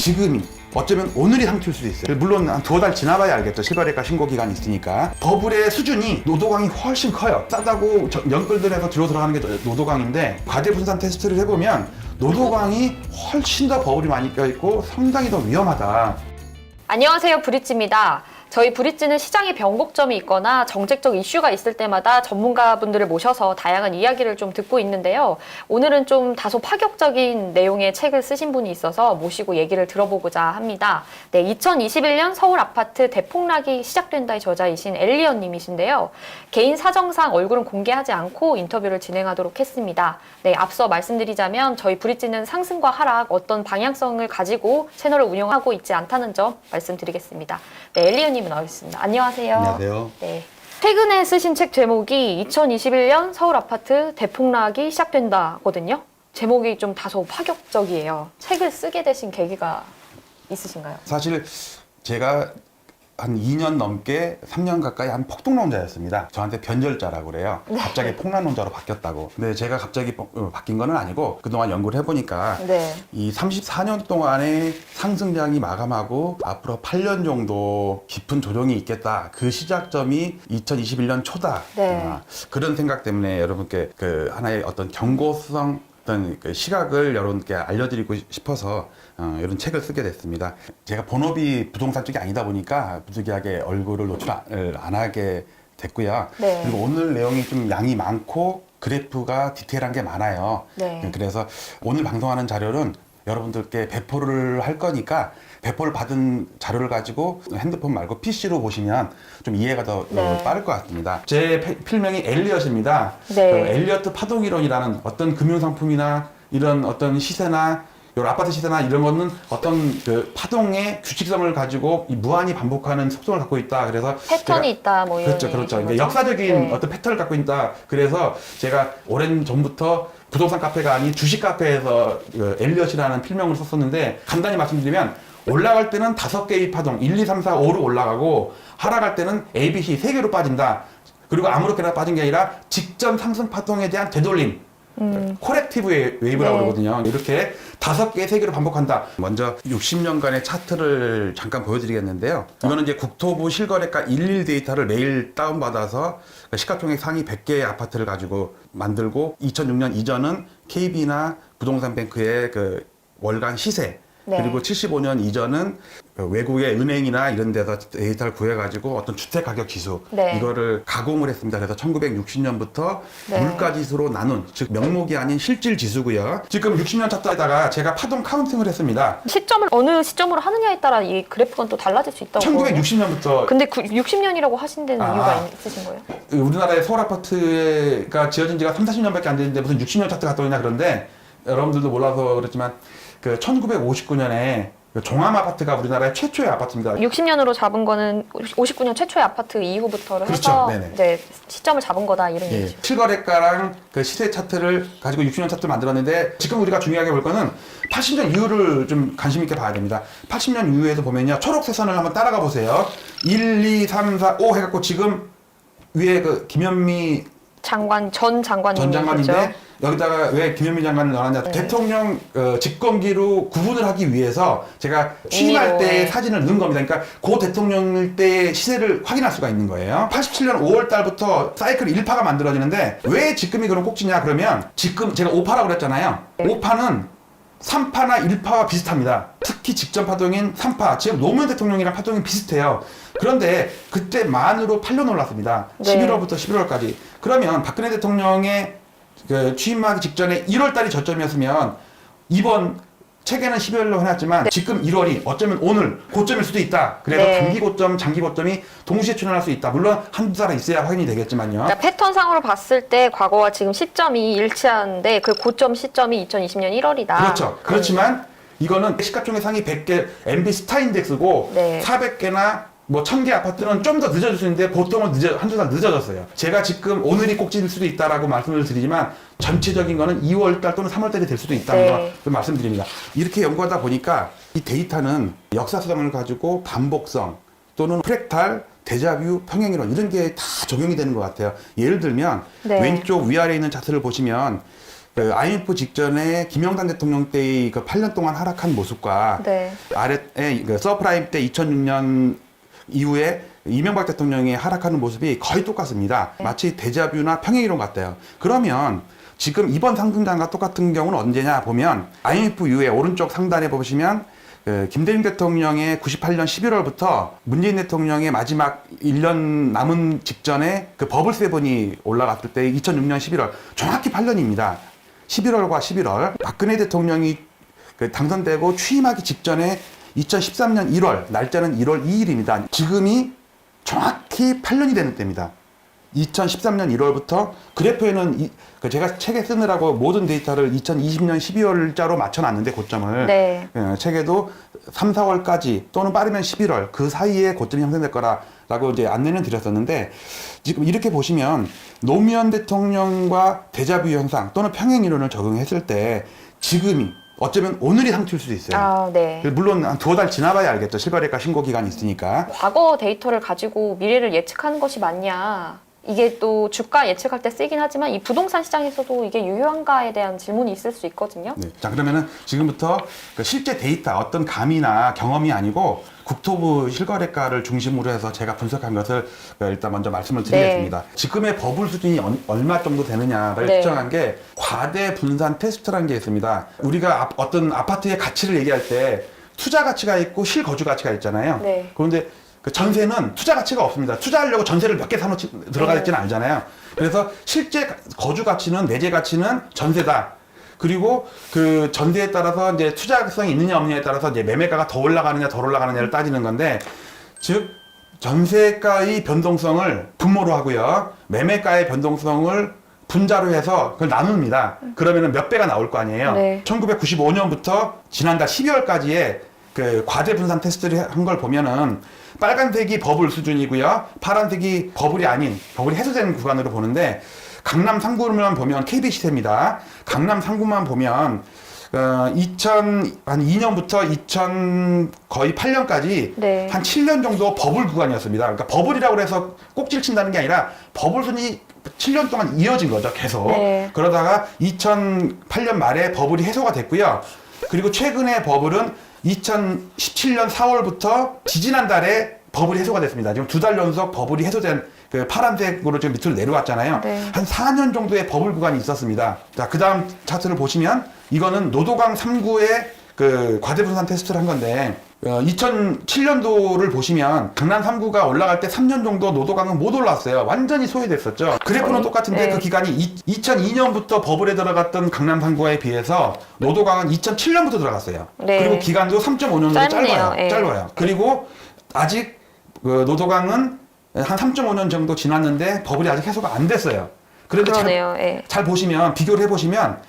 지금이 어쩌면 오늘이 상투일 수도 있어요. 물론 한 두어 달 지나봐야 알겠죠. 실거래가 신고 기간이 있으니까. 버블의 수준이 노도강이 훨씬 커요. 싸다고 연끌들에서 뒤로 들어가는 게 노도강인데 과대 분산 테스트를 해보면 노도강이 훨씬 더 버블이 많이 껴있고 상당히 더 위험하다. 안녕하세요, 브릿지입니다. 저희 브릿지는 시장에 변곡점이 있거나 정책적 이슈가 있을 때마다 전문가분들을 모셔서 다양한 이야기를 좀 듣고 있는데요. 오늘은 좀 다소 파격적인 내용의 책을 쓰신 분이 있어서 모시고 얘기를 들어보고자 합니다. 네, 2021년 서울 아파트 대폭락이 시작된다의 저자이신 엘리엇 님이신데요. 개인 사정상 얼굴은 공개하지 않고 인터뷰를 진행하도록 했습니다. 네, 앞서 말씀드리자면 저희 브릿지는 상승과 하락, 어떤 방향성을 가지고 채널을 운영하고 있지 않다는 점 말씀드리겠습니다. 네, 엘리엇 님 나오겠습니다. 안녕하세요. 안녕하세요. 네. 최근에 쓰신 책 제목이 2021년 서울 아파트 대폭락이 시작된다거든요. 제목이 좀 다소 파격적이에요. 책을 쓰게 되신 계기가 있으신가요? 사실 제가 한 2년 넘게 3년 가까이 한 폭동론자였습니다. 저한테 변절자라고 그래요. 네. 갑자기 폭락론자로 바뀌었다고. 근데 제가 갑자기 바뀐 거는 아니고 그동안 연구를 해보니까 네. 이 34년 동안의 상승장이 마감하고 앞으로 8년 정도 깊은 조정이 있겠다. 그 시작점이 2021년 초다. 네. 그런 생각 때문에 여러분께 그 하나의 어떤 경고성 어떤 그 시각을 여러분께 알려드리고 싶어서 이런 책을 쓰게 됐습니다. 제가 본업이 부동산 쪽이 아니다 보니까 부득이하게 얼굴을 노출을 안 하게 됐고요. 네. 그리고 오늘 내용이 좀 양이 많고 그래프가 디테일한 게 많아요. 네. 그래서 오늘 방송하는 자료는 여러분들께 배포를 할 거니까 배포를 받은 자료를 가지고 핸드폰 말고 PC로 보시면 좀 이해가 더 네. 빠를 것 같습니다. 제 필명이 엘리엇입니다. 네. 그 엘리엇 파동이론이라는 어떤 금융상품이나 이런 어떤 시세나 요 아파트 시세나 이런 거는 어떤 그 파동의 규칙성을 가지고 무한히 반복하는 속성을 갖고 있다. 그래서 패턴이 있다, 뭐 이런. 그렇죠. 얘기신 거죠? 역사적인 네. 어떤 패턴을 갖고 있다. 그래서 제가 오랜 전부터 부동산 카페가 아닌 주식 카페에서 그 엘리엇이라는 필명을 썼었는데 간단히 말씀드리면 올라갈 때는 5개의 파동 1, 2, 3, 4, 5로 올라가고 하락할 때는 A, B, C 3개로 빠진다. 그리고 아무렇게나 빠진 게 아니라 직전 상승 파동에 대한 되돌림. 코렉티브 웨이브라고 네. 그러거든요. 이렇게 5개, 3개로 반복한다. 먼저 60년간의 차트를 잠깐 보여드리겠는데요. 이거는 이제 국토부 실거래가 11 데이터를 매일 다운받아서 시가총액 상위 100개의 아파트를 가지고 만들고 2006년 이전은 KB나 부동산뱅크의 그 월간 시세 네. 그리고 75년 이전은 외국의 은행이나 이런 데서 데이터를 구해가지고 어떤 주택가격 지수 네. 이거를 가공을 했습니다. 그래서 1960년부터 네. 물가지수로 나눈 즉 명목이 아닌 실질 지수고요. 지금 60년 차트에다가 제가 파동 카운팅을 했습니다. 시점을 어느 시점으로 하느냐에 따라 이 그래프가 또 달라질 수 있다고. 1960년부터 근데 60년이라고 하신 데는 아. 이유가 있으신 거예요? 우리나라의 서울 아파트가 지어진 지가 3, 40년밖에 안 됐는데 무슨 60년 차트가 떠있나 그런데 여러분들도 몰라서 그렇지만 그 1959년에 종암 아파트가 우리나라의 최초의 아파트입니다. 60년으로 잡은 거는 59년 최초의 아파트 이후부터를 그렇죠. 해서 네네. 이제 시점을 잡은 거다 이런 예, 얘기죠. 실거래가랑 그 시세 차트를 가지고 60년 차트를 만들었는데 지금 우리가 중요하게 볼 거는 80년 이후를 좀 관심 있게 봐야 됩니다. 80년 이후에도 보면요. 초록색 선을 한번 따라가 보세요. 1, 2, 3, 4, 5 해갖고 지금 위에 그 김현미 전 장관님. 전 장관인데 여기다가 왜 김현미 장관을 넣었냐. 네. 대통령 직권기로 구분을 하기 위해서 제가 취임할 의미로, 때 네. 사진을 넣은 겁니다. 그러니까 고 대통령일 때 시세를 확인할 수가 있는 거예요. 87년 5월 달부터 사이클 1파가 만들어지는데 왜 지금이 그럼 꼭지냐 그러면 지금 제가 5파라고 그랬잖아요. 네. 5파는 3파나 1파와 비슷합니다. 특히 직전 파동인 3파, 지금 노무현 대통령이랑 파동이 비슷해요. 그런데 그때 만으로 8년 올랐습니다. 네. 11월부터 11월까지. 그러면 박근혜 대통령의 그 취임하기 직전에 1월달이 저점이었으면 이번 책에는 12월로 해놨지만 지금 1월이 어쩌면 오늘 고점일 수도 있다. 그래서 네. 단기 고점, 장기 고점이 동시에 출현할 수 있다. 물론 한두 달 있어야 확인이 되겠지만요. 그러니까 패턴상으로 봤을 때 과거와 지금 시점이 일치하는데 그 고점 시점이 2020년 1월이다. 그렇죠. 그렇지만 이거는 시가총액 상위 100개 MB 스타 인덱스고 네. 400개나 뭐 1000개 아파트는 좀 더 늦어질 수 있는데 보통은 한두 달 늦어졌어요. 제가 지금 오늘이 꼭지일 수도 있다라고 말씀을 드리지만 전체적인 거는 2월달 또는 3월달이 될 수도 있다는 네. 걸 말씀드립니다. 이렇게 연구하다 보니까 이 데이터는 역사성을 가지고 반복성 또는 프랙탈, 데자뷰, 평행이론 이런 게 다 적용이 되는 것 같아요. 예를 들면 네. 왼쪽 위아래에 있는 차트를 보시면 그 IMF 직전에 김영삼 대통령 때의 그 8년 동안 하락한 모습과 네. 아래에 그 서프라임 때 2006년 이후에 이명박 대통령이 하락하는 모습이 거의 똑같습니다. 마치 데자뷰나 평행이론 같아요. 그러면 지금 이번 상승장과 똑같은 경우는 언제냐 보면 IMF 이후에 오른쪽 상단에 보시면 그 김대중 대통령의 98년 11월부터 문재인 대통령의 마지막 1년 남은 직전에 그 버블 세븐이 올라갔을 때 2006년 11월 정확히 8년입니다. 11월과 11월 박근혜 대통령이 그 당선되고 취임하기 직전에 2013년 1월 날짜는 1월 2일입니다. 지금이 정확히 8년이 되는 때입니다. 2013년 1월부터 그래프에는 제가 책에 쓰느라고 모든 데이터를 2020년 12월자로 맞춰놨는데 고점을 네. 책에도 3, 4월까지 또는 빠르면 11월 그 사이에 고점이 형성될 거라고 이제 안내는 드렸었는데 지금 이렇게 보시면 노무현 대통령과 데자뷰 현상 또는 평행 이론을 적용했을 때 지금이 어쩌면 오늘이 상투일 수도 있어요. 아, 네. 물론 한 2달 지나봐야 알겠죠. 실거래가 신고 기간이 있으니까. 과거 데이터를 가지고 미래를 예측하는 것이 맞냐? 이게 또 주가 예측할 때 쓰이긴 하지만 이 부동산 시장에서도 이게 유효한가에 대한 질문이 있을 수 있거든요. 네. 자, 그러면은 지금부터 그 실제 데이터 어떤 감이나 경험이 아니고 국토부 실거래가를 중심으로 해서 제가 분석한 것을 일단 먼저 말씀을 드리겠습니다. 지금의 버블 수준이 얼마 정도 되느냐를 네. 측정한 게 과대 분산 테스트라는 게 있습니다. 우리가 어떤 아파트의 가치를 얘기할 때 투자 가치가 있고 실거주 가치가 있잖아요. 네. 그런데 그 전세는 투자 가치가 없습니다. 투자하려고 전세를 몇 개 사놓지 들어가 있지는 않잖아요. 그래서 실제 거주 가치는 내재 가치는 전세다. 그리고 그 전세에 따라서 이제 투자성이 있느냐 없느냐에 따라서 이제 매매가가 더 올라가느냐 덜 올라가느냐를 따지는 건데, 즉 전세가의 변동성을 분모로 하고요, 매매가의 변동성을 분자로 해서 그걸 나눕니다. 그러면은 몇 배가 나올 거 아니에요. 네. 1995년부터 지난달 12월까지의 그 과대 분산 테스트를 한 걸 보면은 빨간색이 버블 수준이고요, 파란색이 버블이 아닌 버블이 해소된 구간으로 보는데, 강남 3구만 보면 KB 시세입니다. 강남 3구만 보면 2002년부터 2000 거의 8년까지 네. 한 7년 정도 버블 구간이었습니다. 그러니까 버블이라고 해서 꼭지를 친다는 게 아니라 버블 순이 7년 동안 이어진 거죠, 계속. 네. 그러다가 2008년 말에 버블이 해소가 됐고요. 그리고 최근에 버블은 2017년 4월부터 지지난달에 버블이 해소가 됐습니다. 지금 2달 연속 버블이 해소된 그 파란색으로 지금 밑으로 내려왔잖아요. 네. 한 4년 정도의 버블 구간이 있었습니다. 자, 그 다음 차트를 보시면 이거는 노도강 3구의 그 과대분산 테스트를 한 건데, 2007년도를 보시면 강남 3구가 올라갈 때 3년 정도 노도강은 못 올랐어요. 완전히 소외됐었죠. 그래프는 똑같은데 네. 그 기간이 2002년부터 버블에 들어갔던 강남 3구에 비해서 노도강은 2007년부터 들어갔어요. 네. 그리고 기간도 3.5년 정도 짧네요. 짧아요. 예. 짧아요. 그리고 아직 그 노도강은 한 3.5년 정도 지났는데 버블이 아직 해소가 안 됐어요. 그런데 그러네요. 예. 잘 보시면, 비교를 해보시면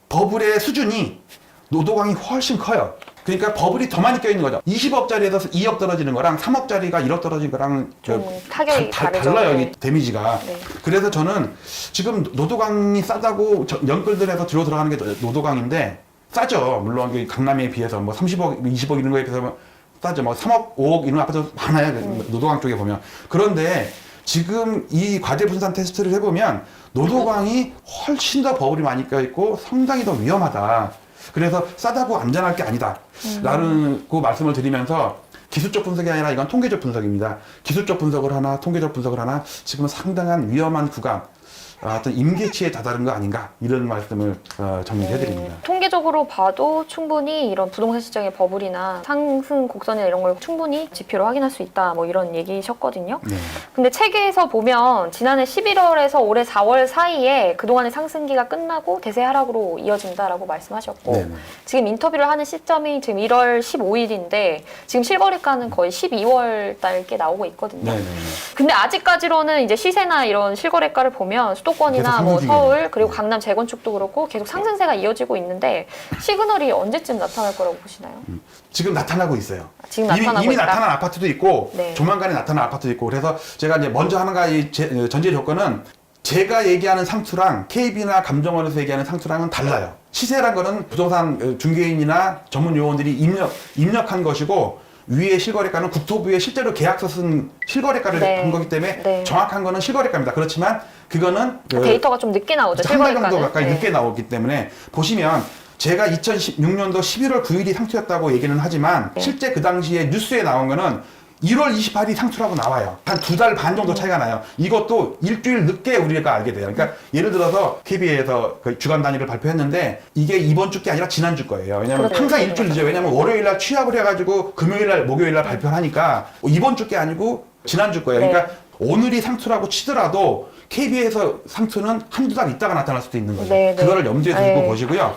버블의 수준이 노도강이 훨씬 커요. 그러니까 버블이 더 많이 껴있는 거죠. 20억짜리에서 2억 떨어지는 거랑 3억짜리가 1억 떨어지는 거랑 좀 타격이 다르죠. 달라요, 네. 이 데미지가. 네. 그래서 저는 지금 노도강이 싸다고 연끌들에서 들어가는 게 노도강인데, 싸죠. 물론 강남에 비해서 뭐 30억, 20억 이런 거에 비해서 싸죠. 뭐 3억, 5억 이런 아파트 많아요. 노도강 쪽에 보면. 그런데 지금 이 과대 분산 테스트를 해보면 노도강이 훨씬 더 버블이 많이 껴있고 상당히 더 위험하다. 그래서 싸다고 안전할 게 아니다. 라는 그 말씀을 드리면서, 기술적 분석이 아니라 이건 통계적 분석입니다. 기술적 분석을 하나, 통계적 분석을 하나, 지금은 상당한 위험한 구간, 어떤 임계치에 다다른 거 아닌가, 이런 말씀을 정리해드립니다. 통계적으로 봐도 충분히 이런 부동산 시장의 버블이나 상승 곡선이나 이런 걸 충분히 지표로 확인할 수 있다, 뭐 이런 얘기셨거든요. 네. 근데 책에서 보면 지난해 11월에서 올해 4월 사이에 그동안의 상승기가 끝나고 대세 하락으로 이어진다라고 말씀하셨고, 네네. 지금 인터뷰를 하는 시점이 지금 1월 15일인데 지금 실거래가는 거의 12월 달께 나오고 있거든요. 네네. 근데 아직까지로는 이제 시세나 이런 실거래가를 보면 수도권이나 계속 뭐 상승 서울 중이에요. 그리고 강남 재건축도 그렇고 계속 상승세가 이어지고 있는데, 시그널이 언제쯤 나타날 거라고 보시나요? 지금 나타나고 있어요. 지금 나타나고 이미 있다? 나타난 아파트도 있고, 네. 조만간에 나타날 아파트도 있고. 그래서 제가 이제 먼저 하는 가지 전제 조건은, 제가 얘기하는 상투랑 KB나 감정원에서 얘기하는 상투랑은 달라요. 시세란 거는 부동산 중개인이나 전문 요원들이 입력한 것이고, 위의 실거래가는 국토부에 실제로 계약서 쓴 실거래가를 네. 한 거기 때문에 네. 정확한 거는 실거래가입니다. 그렇지만 그거는 데이터가 좀 늦게 나오죠. 한 달 정도 실거래가는. 가까이 네. 늦게 나오기 때문에 보시면 제가 2016년도 11월 9일이 상투였다고 얘기는 하지만 네. 실제 그 당시에 뉴스에 나온 거는 1월 28일이 상투라고 나와요. 한 2달 반 정도 차이가 나요. 이것도 일주일 늦게 우리가 알게 돼요. 그러니까 예를 들어서 KB에서 그 주간 단위를 발표했는데 이게 이번 주 게 아니라 지난주 거예요. 왜냐면 그렇죠. 항상 일주일 늦어요. 왜냐면 월요일 날 취합을 해가지고 금요일 날, 목요일 날 발표를 하니까 이번 주 게 아니고 지난주 거예요. 그러니까 네. 오늘이 상투라고 치더라도 KB에서 상투는 한두 달 있다가 나타날 수도 있는 거죠. 네, 네. 그거를 염두에 두고 네. 보시고요.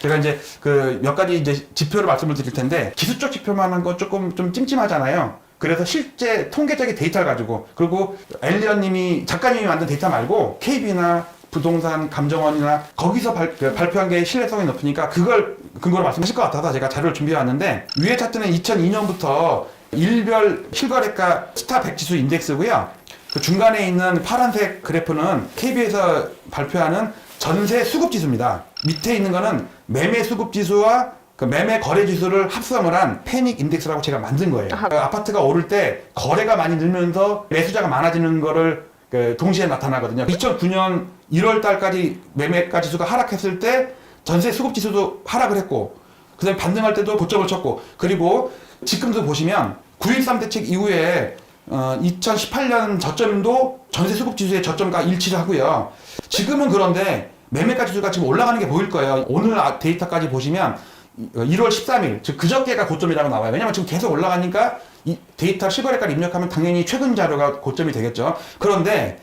제가 이제 그 몇 가지 이제 지표를 말씀을 드릴 텐데 기술적 지표만 한 건 조금 좀 찜찜하잖아요. 그래서 실제 통계적인 데이터를 가지고 그리고 엘리언님이 작가님이 만든 데이터 말고 KB나 부동산 감정원이나 거기서 발표한 게 신뢰성이 높으니까 그걸 근거로 말씀하실 것 같아서 제가 자료를 준비해 왔는데 위에 차트는 2002년부터 일별 실거래가 스타 100 지수 인덱스고요. 그 중간에 있는 파란색 그래프는 KB에서 발표하는 전세 수급 지수입니다. 밑에 있는 거는 매매 수급 지수와 그 매매 거래 지수를 합성을 한 패닉 인덱스라고 제가 만든 거예요. 그 아파트가 오를 때 거래가 많이 늘면서 매수자가 많아지는 거를 그 동시에 나타나거든요. 2009년 1월 달까지 매매가 지수가 하락했을 때 전세 수급 지수도 하락을 했고 그다음에 반등할 때도 고점을 쳤고 그리고 지금도 보시면 9.13 대책 이후에 2018년 저점도 전세 수급 지수의 저점과 일치를 하고요. 지금은 그런데 매매가 지수가 지금 올라가는 게 보일 거예요. 오늘 데이터까지 보시면 1월 13일, 즉 그저께가 고점이라고 나와요. 왜냐면 지금 계속 올라가니까 이 데이터 실거래가를 입력하면 당연히 최근 자료가 고점이 되겠죠. 그런데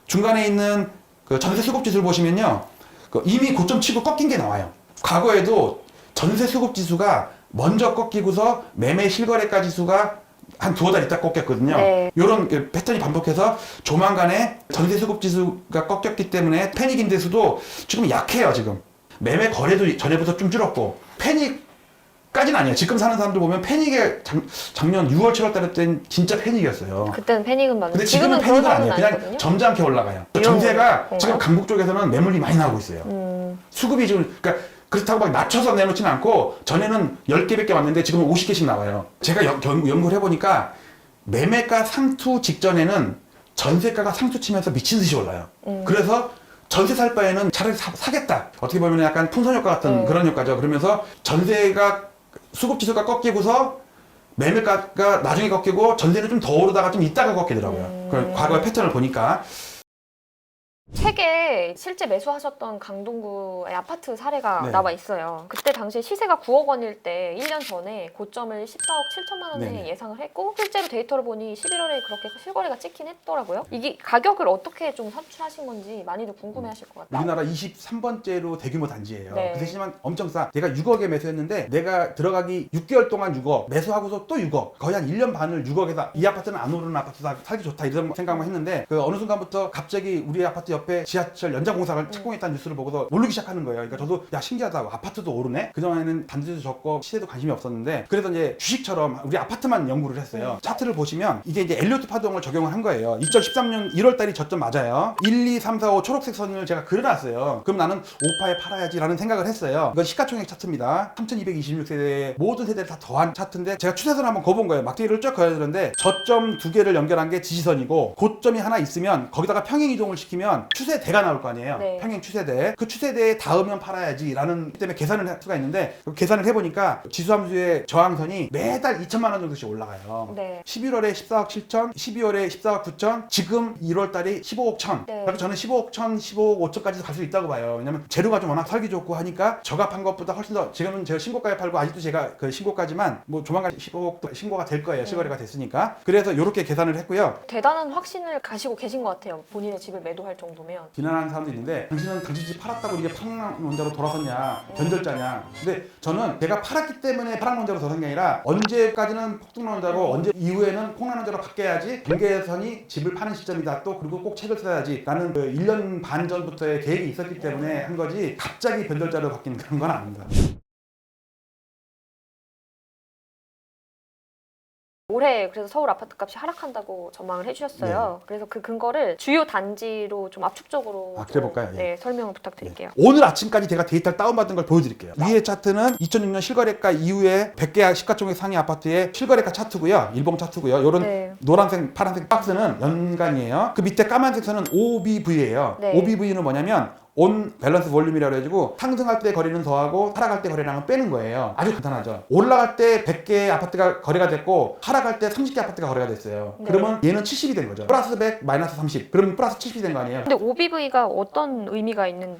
중간에 있는 그 전세 수급 지수를 보시면요. 그 이미 고점 치고 꺾인 게 나와요. 과거에도 전세 수급 지수가 먼저 꺾이고서 매매 실거래가 지수가 한 두어 달 있다 꺾였거든요. 네. 이런 패턴이 반복해서 조만간에 전세 수급 지수가 꺾였기 때문에 패닉 인덱스도 지금 약해요, 지금. 매매 거래도 전에부터 좀 줄었고, 패닉까지는 아니에요. 지금 사는 사람들 보면 패닉에 작년 6월, 7월 달에 땐 진짜 패닉이었어요. 그때는 패닉은 맞는데 근데 지금은 그런 패닉은 아니에요. 상황은 그냥 아니거든요. 점잖게 올라가요. 이런 전세가 건가요? 지금 강북 쪽에서는 매물이 많이 나오고 있어요. 수급이 지금, 그러니까 그렇다고 막 낮춰서 내놓지는 않고, 전에는 10개밖에 왔는데 지금은 50개씩 나와요. 제가 연구를 해보니까, 매매가 상투 직전에는 전세가가 상투 치면서 미친 듯이 올라요. 그래서 전세 살 바에는 차라리 사겠다. 어떻게 보면 약간 풍선 효과 같은 그런 효과죠. 그러면서 전세가 수급 지수가 꺾이고서 매매가가 나중에 꺾이고 전세는 좀 더 오르다가 좀 있다가 꺾이더라고요. 그 과거의 패턴을 보니까. 책에 실제 매수하셨던 강동구의 아파트 사례가 네. 나와 있어요. 그때 당시 시세가 9억 원일 때 1년 전에 고점을 14억 7천만 원에 네네. 예상을 했고 실제로 데이터를 보니 11월에 그렇게 실거래가 찍긴 했더라고요. 이게 가격을 어떻게 좀 산출하신 건지 많이들 궁금해하실 것 같아요. 우리나라 23번째로 대규모 단지예요. 네. 그 대신만 엄청 싸. 내가 6억에 매수했는데 내가 들어가기 6개월 동안 6억, 매수하고서 또 6억. 거의 한 1년 반을 6억에서 이 아파트는 안 오르는 아파트다, 살기 좋다 이런 생각만 했는데 그 어느 순간부터 갑자기 우리 아파트 옆에 지하철 연장 공사를 착공했다는 뉴스를 보고서 오르기 시작하는 거예요. 그러니까 저도 야 신기하다고 아파트도 오르네? 그동안에는 단지도 적고 시세도 관심이 없었는데 그래서 이제 주식처럼 우리 아파트만 연구를 했어요. 차트를 보시면 이게 이제 엘리어트 파동을 적용을 한 거예요. 2013년 1월 달이 저점 맞아요. 1, 2, 3, 4, 5 초록색 선을 제가 그려놨어요. 그럼 나는 5파에 팔아야지라는 생각을 했어요. 이건 시가총액 차트입니다. 3226세대의 모든 세대를 다 더한 차트인데 제가 추세선을 한번 그어본 거예요. 막대기를 쭉 그어야 되는데 저점 두 개를 연결한 게 지지선이고 고점이 하나 있으면 거기다가 평행 이동을 시키면 추세대가 나올 거 아니에요. 네. 평행 추세대. 그 추세대에 닿으면 팔아야지 라는 때문에 계산을 할 수가 있는데 그 계산을 해보니까 지수함수의 저항선이 매달 2천만 원 정도씩 올라가요. 네. 11월에 14억 7천, 12월에 14억 9천, 지금 1월 달이 15억 천. 네. 그래서 저는 15억 천, 15억 5천까지도 갈 수 있다고 봐요. 왜냐면 재료가 좀 워낙 살기 좋고 하니까 저갑한 것보다 훨씬 더 지금은 제가 신고가에 팔고 아직도 제가 그 신고가지만 뭐 조만간 15억도 신고가 될 거예요. 실거래가 됐으니까. 그래서 이렇게 계산을 했고요. 대단한 확신을 가시고 계신 것 같아요. 본인의 집을 매도할 정도면. 비난하는 사람도 있는데 당신은 당신 집 팔았다고 이게 파랑론자로 돌아섰냐 변절자냐. 근데 저는 제가 팔았기 때문에 파랑론자로 돌아선 게 아니라 언제까지는 폭등론자로 언제 이후에는 콩란론자로 바뀌어야지 경계선이 집을 파는 시점이다. 또 그리고 꼭 책을 써야지 라는 그 1년 반 전부터의 계획이 있었기 때문에 한 거지 갑자기 변절자로 바뀌는 그런 건 아닙니다. 올해 그래서 서울 아파트 값이 하락한다고 전망을 해주셨어요. 그래서 그 근거를 주요 단지로 좀 압축적으로 그래 볼까요? 네, 설명을 부탁드릴게요. 오늘 아침까지 제가 데이터를 다운받은 걸 보여드릴게요. 위에 차트는 2006년 실거래가 이후에 100개 시가총액 상위 아파트의 실거래가 차트고요. 일봉 차트고요. 요런 네. 노란색, 파란색 박스는 연간이에요. 그 밑에 까만색 선은 OBV예요. 네. OBV는 뭐냐면 온 밸런스 볼륨이라고 해가지고 상승할 때 거래는 더하고 하락할 때 거래량은 빼는 거예요. 아주 간단하죠. 올라갈 때 100개 아파트가 거래가 됐고 하락할 때 30개 아파트가 거래가 됐어요. 네. 그러면 얘는 70이 된 거죠. 플러스 100, 마이너스 30. 그러면 플러스 70이 된 거 아니에요. 근데 OBV가 어떤 의미가 있는?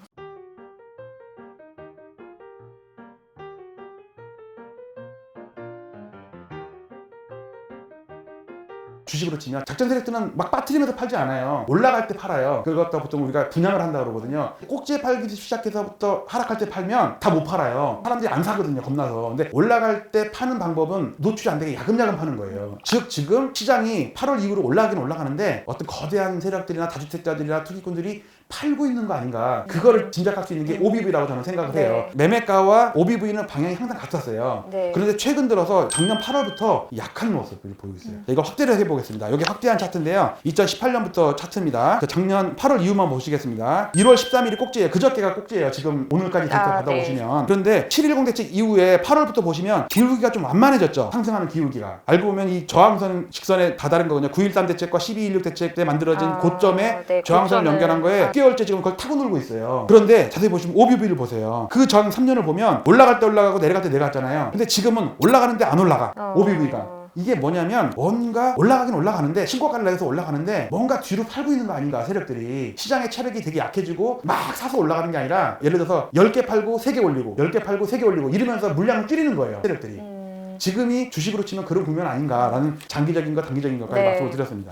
주식으로 치면 작전 세력들은 막 빠뜨리면서 팔지 않아요. 올라갈 때 팔아요. 그것도 보통 우리가 분양을 한다고 그러거든요. 꼭지에 팔기 시작해서부터 하락할 때 팔면 다 못 팔아요. 사람들이 안 사거든요. 겁나서. 근데 올라갈 때 파는 방법은 노출이 안 되게 야금야금 파는 거예요. 즉 지금 시장이 8월 이후로 올라가긴 올라가는데 어떤 거대한 세력들이나 다주택자들이나 투기꾼들이 팔고 있는 거 아닌가. 그거를 짐작할 수 있는 게 OBV라고 저는 생각을 해요. 매매가와 OBV는 방향이 항상 같았어요. 네. 그런데 최근 들어서 작년 8월부터 약한 모습을 보이고 있어요. 이거 확대를 해보겠습니다. 여기 확대한 차트인데요. 2018년부터 차트입니다. 작년 8월 이후만 보시겠습니다. 1월 13일이 꼭지예요. 그저께가 꼭지예요. 지금 오늘까지 데이터 받아보시면. 그런데 710 대책 이후에 8월부터 보시면 기울기가 좀 완만해졌죠. 상승하는 기울기가. 알고 보면 이 저항선 직선에 다다른 거거든요. 913 대책과 1216 대책 때 만들어진 고점에 네, 저항선을 고점을- 연결한 거에 6개월째 지금 그걸 타고 놀고 있어요. 그런데 자세히 보시면 OBV를 보세요. 그 전 3년을 보면 올라갈 때 올라가고 내려갈 때 내려갔잖아요. 근데 지금은 올라가는데 안 올라가. OBV가. 이게 뭐냐면 뭔가 올라가긴 올라가는데 신고가를 내서 올라가는데 뭔가 뒤로 팔고 있는 거 아닌가 세력들이. 시장의 체력이 되게 약해지고 막 사서 올라가는 게 아니라 예를 들어서 10개 팔고 3개 올리고 10개 팔고 3개 올리고 이러면서 물량을 줄이는 거예요 세력들이. 지금이 주식으로 치면 그런 국면 아닌가라는 장기적인 것 단기적인 것까지 네. 말씀을 드렸습니다.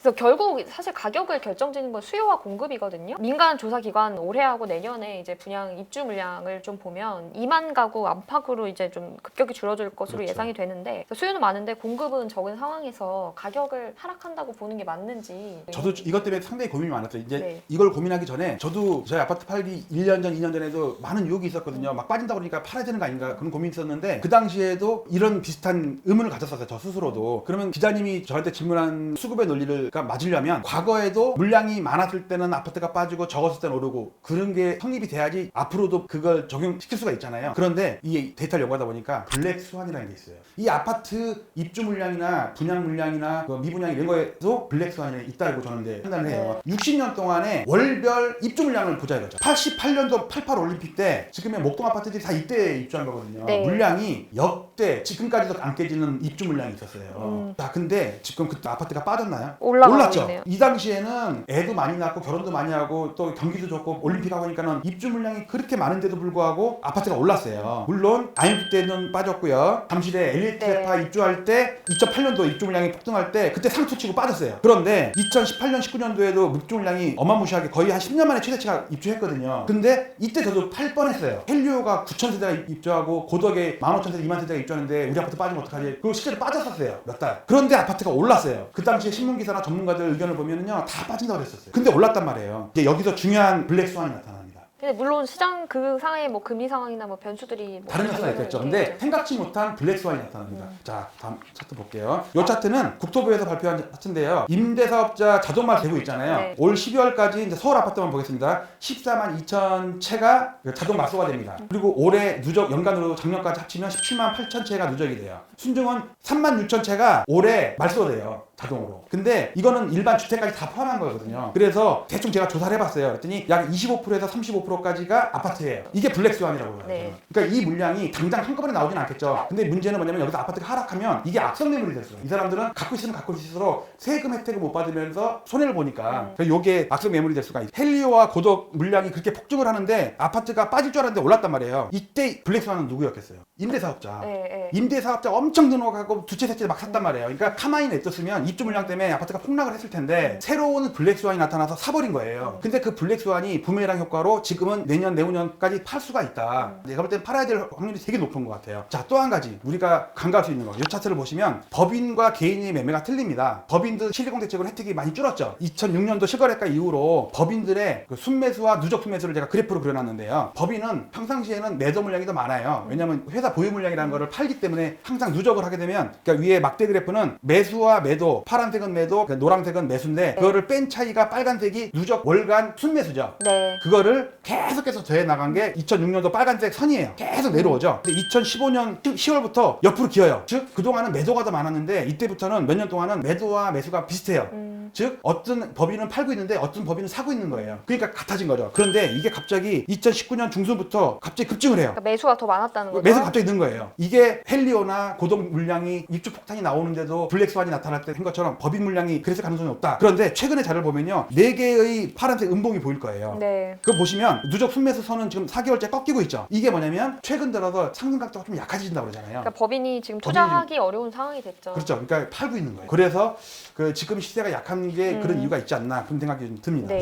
그래서 결국 사실 가격을 결정짓는 건 수요와 공급이거든요. 민간 조사기관 올해하고 내년에 이제 분양 입주 물량을 좀 보면 2만 가구 안팎으로 이제 좀 급격히 줄어들 것으로 그렇죠. 예상이 되는데 수요는 많은데 공급은 적은 상황에서 가격을 하락한다고 보는 게 맞는지. 저도 이것 때문에 상당히 고민이 많았어요. 이제 네. 이걸 고민하기 전에 저도 저희 아파트 팔기 1년 전, 2년 전에도 많은 유혹이 있었거든요. 막 빠진다 그러니까 팔아야 되는 거 아닌가 그런 고민이 있었는데 그 당시에도 이런 비슷한 의문을 가졌었어요. 저 스스로도. 그러면 기자님이 저한테 질문한 수급의 논리를 맞으려면 과거에도 물량이 많았을 때는 아파트가 빠지고 적었을 때는 오르고 그런 게 성립이 돼야지 앞으로도 그걸 적용시킬 수가 있잖아요. 그런데 이 데이터를 연구하다 보니까 블랙 스완이라는 게 있어요. 이 아파트 입주 물량이나 분양 물량이나 그 미분양 이런 거에도 블랙 스완이 있다고 저는 이제 판단을 해요. 60년 동안에 월별 입주 물량을 보자 이거죠. 88년도 88 올림픽 때 지금의 목동 아파트들이 다 이때 입주한 거거든요. 네. 물량이 역대 지금까지도 안 깨지는 입주 물량이 있었어요. 자, 근데 지금 그 아파트가 빠졌나요? 올랐죠. 있네요. 이 당시에는 애도 많이 낳고 결혼도 많이 하고 또 경기도 좋고 올림픽 하고 하니까는 입주 물량이 그렇게 많은데도 불구하고 아파트가 올랐어요. 물론 IMF 때는 빠졌고요. 잠실에 엘리트파 입주할 때 2008년도 입주 물량이 폭등할 때 그때 상투 치고 빠졌어요. 그런데 2018년 19년도에도 입주 물량이 어마무시하게 거의 한 10년 만에 최대치가 입주했거든요. 근데 이때 저도 팔 뻔했어요. 헬리오가 9,000세대가 입주하고 고덕에 15,000세대, 20,000세대가 입주하는데 우리 아파트 빠지면 어떡하지? 그리고 실제로 빠졌었어요. 몇 달. 그런데 아파트가 올랐어요. 그 당시에 신문기사나 전문가들 의견을 보면은요 다 빠진다고 그랬었어요. 근데 올랐단 말이에요. 이제 여기서 중요한 블랙 스완이 나타납니다. 근데 물론 시장 그 상황의 뭐 금리 상황이나 뭐 변수들이 뭐 다른 요소가 있겠죠. 근데 생각지 못한 블랙 스완이 나타납니다. 자, 다음 차트 볼게요. 이 차트는 국토부에서 발표한 차트인데요. 임대사업자 자동화 되고 있잖아요. 네. 올 12월까지 이제 서울 아파트만 보겠습니다. 14만 2천 채가 자동 마소가 됩니다. 그리고 올해 누적 연간으로 작년까지 합치면 17만 8천 채가 누적이 돼요. 순증은 3만 6천 채가 올해 말소가 돼요. 자동으로. 근데 이거는 일반 주택까지 다 포함한 거거든요. 그래서 대충 제가 조사를 해봤어요. 그랬더니 약 25%에서 35%까지가 아파트예요. 이게 블랙 스완이라고 해요. 네. 그러니까 이 물량이 당장 한꺼번에 나오진 않겠죠. 근데 문제는 뭐냐면 여기서 아파트가 하락하면 이게 악성 매물이 됐어요. 이 사람들은 갖고 있으면 갖고 있을수록 세금 혜택을 못 받으면서 손해를 보니까 그래서 이게 악성 매물이 될 수가 있어요. 헬리오와 고덕 물량이 그렇게 폭증을 하는데 아파트가 빠질 줄 알았는데 올랐단 말이에요. 이때 블랙 스완은 누구였겠어요? 임대사업자. 네. 임대사업자 엄청 늘어가고 두 채, 세 채 막 샀단 말이에요. 그러니까 가만히 냅뒀으면 입주 물량 때문에 아파트가 폭락을 했을 텐데 새로운 블랙스완이 나타나서 사버린 거예요. 근데 그 블랙스완이 부메랑 효과로 지금은 내년 내후년까지 팔 수가 있다. 내가 볼 땐 팔아야 될 확률이 되게 높은 것 같아요. 자, 또 한 가지 우리가 간과할 수 있는 거, 이 차트를 보시면 법인과 개인의 매매가 틀립니다. 법인들 실리공 대책으로 혜택이 많이 줄었죠. 2006년도 실거래가 이후로 법인들의 그 순매수와 누적 순매수를 제가 그래프로 그려놨는데요. 법인은 평상시에는 매도 물량이 더 많아요. 왜냐하면 회사 보유 물량이라는 거를 팔기 때문에 항상 누적을 하게 되면, 그러니까 위에 막대 그래프는 매수와 매도, 파란색은 매도, 노란색은 매수인데 그거를 뺀 차이가 빨간색이 누적 월간 순매수죠. 네. 그거를 계속해서 더해 나간 게 2006년도 빨간색 선이에요. 계속 내려오죠. 근데 2015년 10월부터 옆으로 기어요. 즉 그동안은 매도가 더 많았는데 이때부터는 몇 년 동안은 매도와 매수가 비슷해요. 즉 어떤 법인은 팔고 있는데 어떤 법인은 사고 있는 거예요. 그러니까 같아진 거죠. 그런데 이게 갑자기 2019년 중순부터 갑자기 급증을 해요. 그러니까 매수가 더 많았다는 거죠. 매수 갑자기 는 거예요. 이게 헬리오나 고동 물량이 입주 폭탄이 나오는데도 블랙스완이 나타날 때 한 것처럼 법인 물량이 그랬을 가능성이 없다. 그런데 최근의 자료를 보면요, 4개의 파란색 음봉이 보일 거예요. 네. 그거 보시면 누적 순매수 선은 지금 4개월째 꺾이고 있죠. 이게 뭐냐면 최근 들어서 상승 각도가 좀 약해진다고 그러잖아요. 그러니까 법인이 지금 투자하기 어려운 상황이 됐죠. 그렇죠. 그러니까 팔고 있는 거예요. 그래서 그 지금 시세가 약한 게 그런 이유가 있지 않나 그런 생각이 좀 듭니다. 네.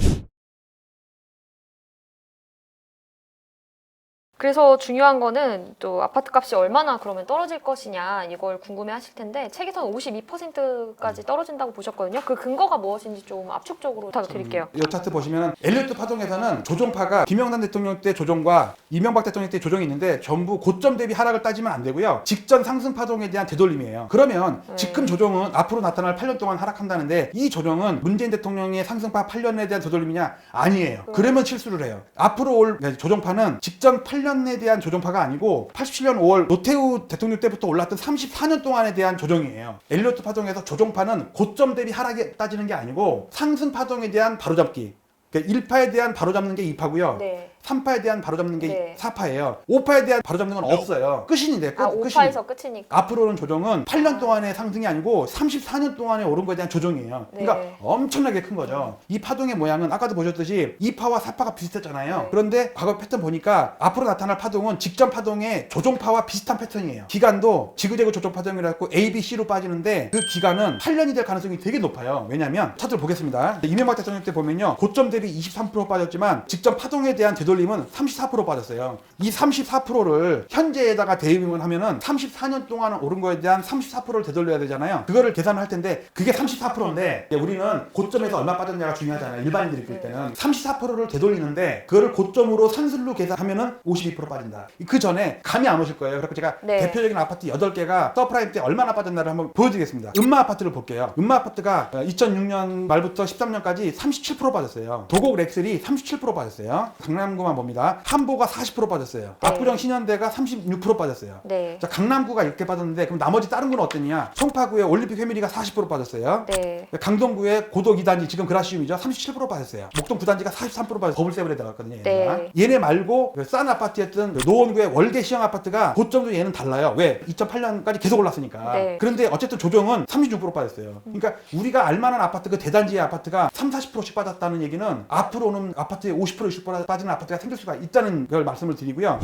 그래서 중요한 거는 또 아파트 값이 얼마나 그러면 떨어질 것이냐 이걸 궁금해 하실 텐데 책에서는 52%까지 떨어진다고 보셨거든요. 그 근거가 무엇인지 좀 압축적으로 부탁드릴게요. 이 차트 보시면 엘리어트 파동에서는 조종파가 김영삼 대통령 때 조종과 이명박 대통령 때 조종이 있는데 전부 고점 대비 하락을 따지면 안 되고요. 직전 상승 파동에 대한 되돌림이에요. 그러면 지금 조종은 앞으로 나타날 8년 동안 하락한다는데 이 조종은 문재인 대통령의 상승파 8년에 대한 되돌림이냐? 아니에요. 그러면 실수를 해요. 앞으로 올 조종파는 직전 8년에 대한 조종파가 아니고 87년 5월 노태우 대통령 때부터 올랐던 34년 동안에 대한 조정이에요. 엘리어트 파동에서 조종파는 고점 대비 하락에 따지는 게 아니고 상승 파동에 대한 바로잡기. 그러니까 1파에 대한 바로잡는 게 2파고요. 네. 3파에 대한 바로잡는 게 네. 4파예요. 5파에 대한 바로잡는 건 없어요. 끝인데 끝. 5파에서 끝이니까. 앞으로는 조정은 8년 동안의 상승이 아니고 34년 동안에 오른 거에 대한 조정이에요. 그러니까 네. 엄청나게 큰 거죠. 이 파동의 모양은 아까도 보셨듯이 2파와 4파가 비슷했잖아요. 네. 그런데 과거 패턴 보니까 앞으로 나타날 파동은 직전 파동의 조종파와 비슷한 패턴이에요. 기간도 지그재그 조종 파동이라고 A, B, C로 빠지는데 그 기간은 8년이 될 가능성이 되게 높아요. 왜냐하면 차트를 보겠습니다. 이명박 대통령 때 보면요, 고점 대비 23% 빠졌지만 직전 파동에 대한 되돌림은 34% 빠졌어요. 이 34%를 현재에다가 대입을 하면은 34년 동안 오른 거에 대한 34%를 되돌려야 되잖아요. 그거를 계산을 할 텐데 그게 34%인데 우리는 고점에서 얼마 빠졌냐가 중요하잖아요. 일반인들이 볼 때는 34%를 되돌리는데 그거를 고점으로 산술로 계산하면은 52% 빠진다. 그 전에 감이 안 오실 거예요. 그래서 제가 네. 대표적인 아파트 8개가 서프라임 때 얼마나 빠졌나를 한번 보여드리겠습니다. 음마 아파트를 볼게요. 음마 아파트가 2006년 말부터 13년까지 37% 빠졌어요. 도곡 렉슬이 37% 빠졌어요. 강남구만 봅니다. 한보가 40% 빠졌어요. 네. 압구정 신현대가 36% 빠졌어요. 네. 자, 강남구가 이렇게 빠졌는데 그럼 나머지 다른 구는 어땠냐? 송파구의 올림픽 회밀리가 40% 빠졌어요. 네. 강동구의 고덕 2단지 지금 그라시움이죠. 37% 빠졌어요. 목동 9단지가 43% 빠졌어요. 버블세븐에 들어갔거든요. 얘네가. 네. 얘네 말고 싼 아파트였던 노원구의 월계 시형 아파트가 고점도 얘는 달라요. 왜? 2008년까지 계속 올랐으니까. 네. 그런데 어쨌든 조정은 36% 빠졌어요. 그러니까 우리가 알만한 아파트 그 대단지의 아파트가 30-40%씩 빠졌다는 얘기는 앞으로는 아파트에 50% 60% 빠지는 아파트가 생길 수가 있다는 걸 말씀을 드리고요.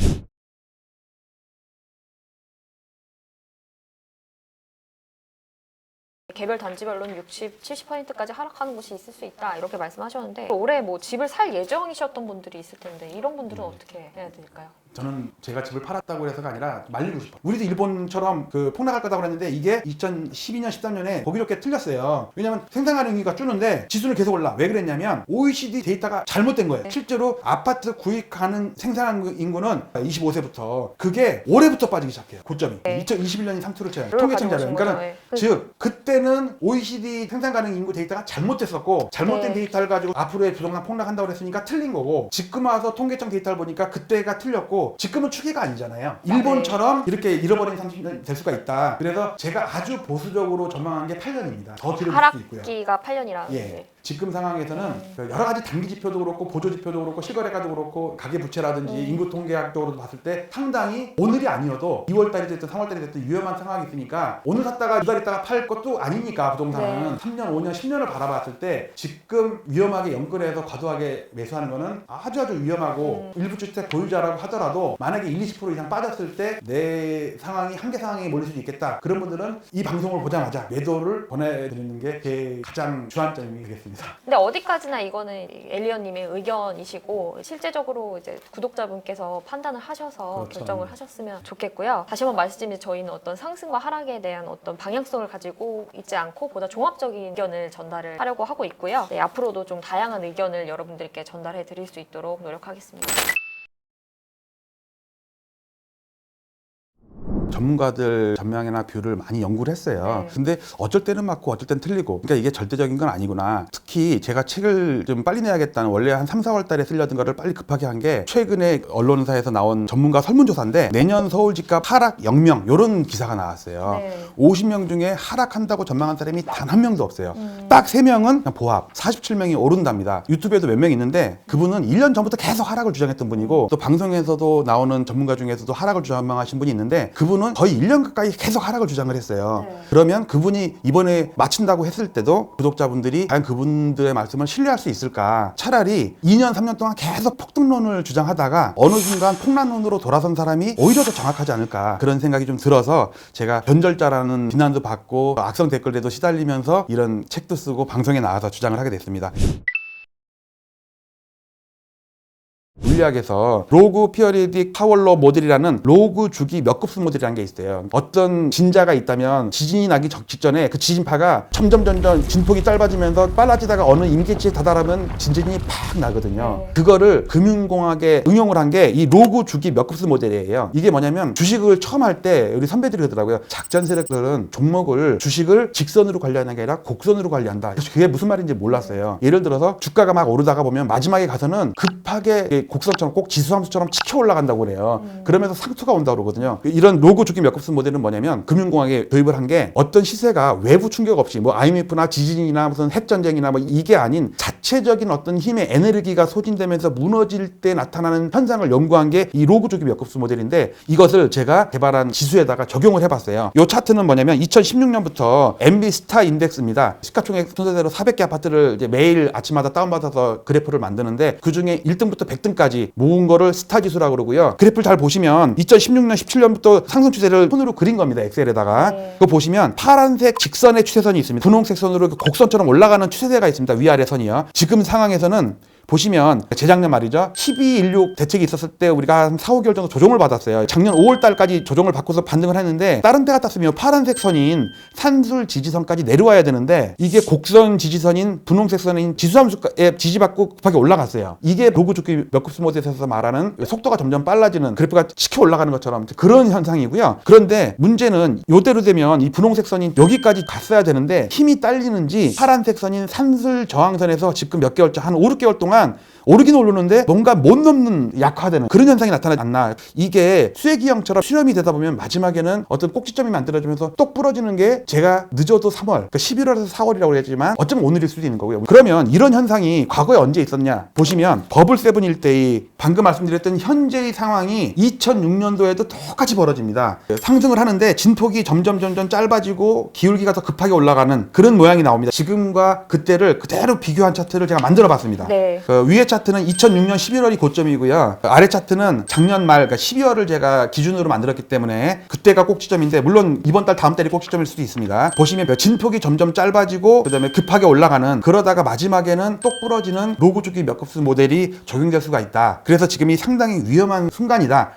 개별 단지별로는 60, 70%까지 하락하는 곳이 있을 수 있다 이렇게 말씀하셨는데 올해 뭐 집을 살 예정이셨던 분들이 있을 텐데 이런 분들은 어떻게 해야 될까요? 저는 제가 집을 팔았다고 해서가 아니라 말리고 싶어요. 우리도 일본처럼 그 폭락할 거다고 그랬는데 이게 2012년, 13년에 보기 좋게 틀렸어요. 왜냐면 생산 가능이가 줄는데 지수는 계속 올라. 왜 그랬냐면 OECD 데이터가 잘못된 거예요. 네. 실제로 아파트 구입 가능 생산 인구는 25세부터 그게 올해부터 빠지기 시작해요. 고점이. 네. 2021년이 상투를 쳐요. 그걸 통계청 자료. 가져오신 그러니까 거죠. 즉 그때는 OECD 생산 가능 인구 데이터가 잘못됐었고 잘못된 네. 데이터를 가지고 앞으로의 부동산 폭락한다고 그랬으니까 틀린 거고 지금 와서 통계청 데이터를 보니까 그때가 틀렸고 지금은 추계가 아니잖아요. 일본처럼 이렇게 잃어버린 상식이 될 수가 있다. 그래서 제가 아주 보수적으로 전망한 게 8년입니다. 더 뒤로 볼 수 있고요. 하락기가 8년이라. 예. 지금 상황에서는 여러 가지 단기 지표도 그렇고 보조 지표도 그렇고 실거래가도 그렇고 가계 부채라든지 인구 통계학적으로 봤을 때 상당히 오늘이 아니어도 2월달이 됐든 3월달이 됐든 위험한 상황이 있으니까 오늘 샀다가 2달 있다가 팔 것도 아니니까 부동산은 네. 3년, 5년, 10년을 바라봤을 때 지금 위험하게 연끌해서 과도하게 매수하는 거는 아주 위험하고 일부 주택 보유자라고 하더라도 하더라도 만약에 20% 이상 빠졌을 때 내 상황이 한계 상황에 몰릴 수도 있겠다. 그런 분들은 이 방송을 보자마자 매도를 보내드리는 게 제 가장 주안점이 되겠습니다. 근데 어디까지나 이거는 엘리언님의 의견이시고 실제적으로 이제 구독자분께서 판단을 하셔서 그렇죠. 결정을 하셨으면 좋겠고요. 다시 한번 말씀드리면 저희는 어떤 상승과 하락에 대한 어떤 방향성을 가지고 있지 않고 보다 종합적인 의견을 전달을 하려고 하고 있고요. 네, 앞으로도 좀 다양한 의견을 여러분들께 전달해 드릴 수 있도록 노력하겠습니다. 전문가들 전망이나 뷰를 많이 연구를 했어요. 네. 근데 어쩔 때는 맞고 어쩔 때는 틀리고, 그러니까 이게 절대적인 건 아니구나. 특히 제가 책을 좀 빨리 내야겠다는, 원래 한 3, 4월 달에 쓰려던 거를 빨리 급하게 한 게 최근에 언론사에서 나온 전문가 설문조사인데 내년 서울 집값 하락 0명 이런 기사가 나왔어요. 네. 50명 중에 하락한다고 전망한 사람이 단 한 명도 없어요. 딱 3명은 그냥 보합, 47명이 오른답니다. 유튜브에도 몇 명 있는데 그분은 1년 전부터 계속 하락을 주장했던 분이고, 또 방송에서도 나오는 전문가 중에서도 하락을 주장하신 분이 있는데 그분은 거의 1년 가까이 계속 하락을 주장을 했어요. 네. 그러면 그분이 이번에 마친다고 했을 때도 구독자분들이 과연 그분들의 말씀을 신뢰할 수 있을까? 차라리 2년, 3년 동안 계속 폭등론을 주장하다가 어느 순간 폭락론으로 돌아선 사람이 오히려 더 정확하지 않을까? 그런 생각이 좀 들어서 제가 변절자라는 비난도 받고 악성 댓글에도 시달리면서 이런 책도 쓰고 방송에 나와서 주장을 하게 됐습니다. 물리학에서 로그 피어리딕 파월러 모델이라는 로그 주기 몇 급수 모델이라는 게 있어요. 어떤 진자가 있다면 지진이 나기 직전에 그 지진파가 점점 진폭이 짧아지면서 빨라지다가 어느 임계치에 다다르면 진진이 팍 나거든요. 네. 그거를 금융공학에 응용을 한 게 이 로그 주기 몇 급수 모델이에요. 이게 뭐냐면 주식을 처음 할 때 우리 선배들이 그러더라고요. 작전 세력들은 종목을 주식을 직선으로 관리하는 게 아니라 곡선으로 관리한다. 그게 무슨 말인지 몰랐어요. 예를 들어서 주가가 막 오르다가 보면 마지막에 가서는 급하게 곡선처럼 꼭 지수함수처럼 치켜 올라간다고 그래요. 그러면서 상투가 온다고 그러거든요. 이런 로그 주기 몇 급수 모델은 뭐냐면 금융공학에 도입을 한 게 어떤 시세가 외부 충격 없이 뭐 IMF나 지진이나 무슨 핵전쟁이나 뭐 이게 아닌 자체적인 어떤 힘의 에너지가 소진되면서 무너질 때 나타나는 현상을 연구한 게 이 로그 주기 몇 급수 모델인데, 이것을 제가 개발한 지수에다가 적용을 해봤어요. 이 차트는 뭐냐면 2016년부터 MB 스타 인덱스입니다. 시가총액 순서대로 400개 아파트를 이제 매일 아침마다 다운받아서 그래프를 만드는데 그 중에 1등부터 100등까지 모은 거를 스타 지수라고 그러고요. 그래프를 잘 보시면 2016년, 17년부터 상승 추세를 손으로 그린 겁니다. 엑셀에다가. 네. 그거 보시면 파란색 직선의 추세선이 있습니다. 분홍색 선으로 곡선처럼 올라가는 추세대가 있습니다. 위아래 선이요. 지금 상황에서는 보시면 재작년 말이죠. 12.16 대책이 있었을 때 우리가 한 4, 5개월 정도 조정을 받았어요. 작년 5월 달까지 조정을 받고서 반등을 했는데 다른 때 같았으면 파란색 선인 산술 지지선까지 내려와야 되는데 이게 곡선 지지선인 분홍색 선인 지수함수에 지지받고 급하게 올라갔어요. 이게 로그 주기 몇 급수 모델에서 말하는 속도가 점점 빨라지는, 그래프가 치켜 올라가는 것처럼 그런 현상이고요. 그런데 문제는 이대로 되면 이 분홍색 선인 여기까지 갔어야 되는데 힘이 딸리는지 파란색 선인 산술 저항선에서 지금 몇 개월, 한 5, 6개월 동안 오르긴 오르는데 뭔가 못 넘는, 약화되는 그런 현상이 나타나지 않나. 이게 쇠기형처럼 수렴이 되다 보면 마지막에는 어떤 꼭지점이 만들어지면서 똑 부러지는 게 제가 늦어도 3월, 그러니까 11월에서 4월이라고 했지만 어쩌면 오늘일 수도 있는 거고요. 그러면 이런 현상이 과거에 언제 있었냐 보시면 버블 세븐일 때의 방금 말씀드렸던 현재의 상황이 2006년도에도 똑같이 벌어집니다. 상승을 하는데 진폭이 점점 짧아지고 기울기가 더 급하게 올라가는 그런 모양이 나옵니다. 지금과 그때를 그대로 비교한 차트를 제가 만들어 봤습니다. 네. 위에 차트는 2006년 11월이 고점이고요. 아래 차트는 작년 말, 그러니까 12월을 제가 기준으로 만들었기 때문에 그때가 꼭지점인데, 물론 이번 달 다음 달이 꼭지점일 수도 있습니다. 보시면 진폭이 점점 짧아지고 그다음에 급하게 올라가는, 그러다가 마지막에는 똑 부러지는 로그 주기 몇 급수 모델이 적용될 수가 있다. 그래서 지금이 상당히 위험한 순간이다.